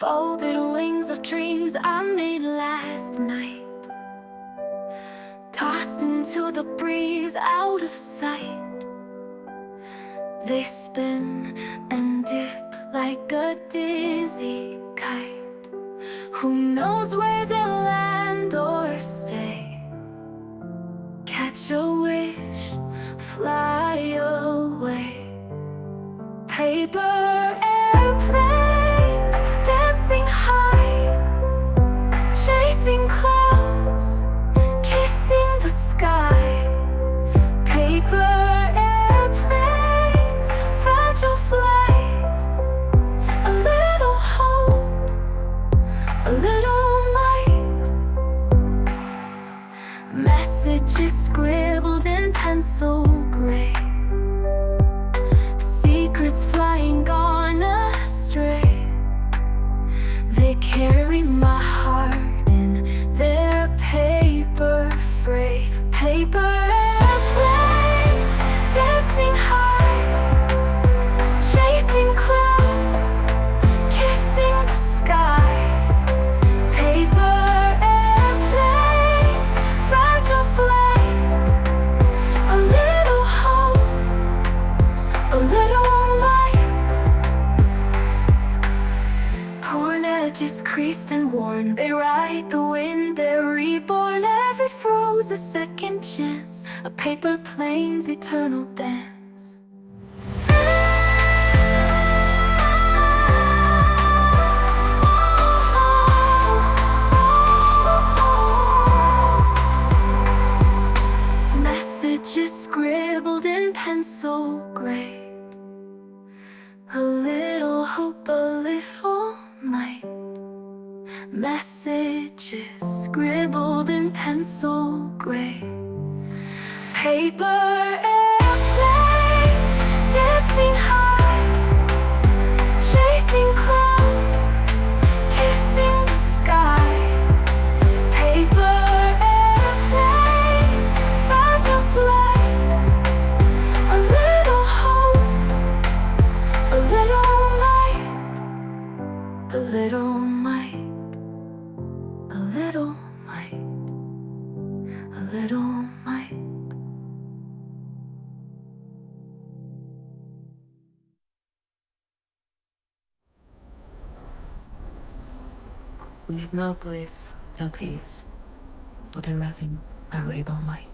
Folded wings of dreams I made last night, tossed into the breeze out of sight. They spin and dip like a dizzy kite. Who knows where they'll land or stay? Catch a wish, fly away. Paper airplanes dancing high, chasing clouds, kissing the sky. Paper airplanes, fragile flight. A little hope, a little might. Messages scribbled in pencil gray, secrets flying gone astray. They carry my heart in their paper freight. Paper airplanes dancing high, chasing clouds, kissing the sky. Paper airplanes, fragile flight. A little hope, a little might. Torn edges creased and worn, they ride the wind, they're reborn. Every thro's a second chance, a paper plane's eternal dance. Messages scribbled in pencil gray. A little hope, a little might. Messages scribbled in pencil gray. Paper airplanes dancing high, chasing clouds, kissing the sky. Paper airplanes, fragile flight. A little hope, a little might. A little might. A little might. A little might. We've no place, no peace, but in having a little might.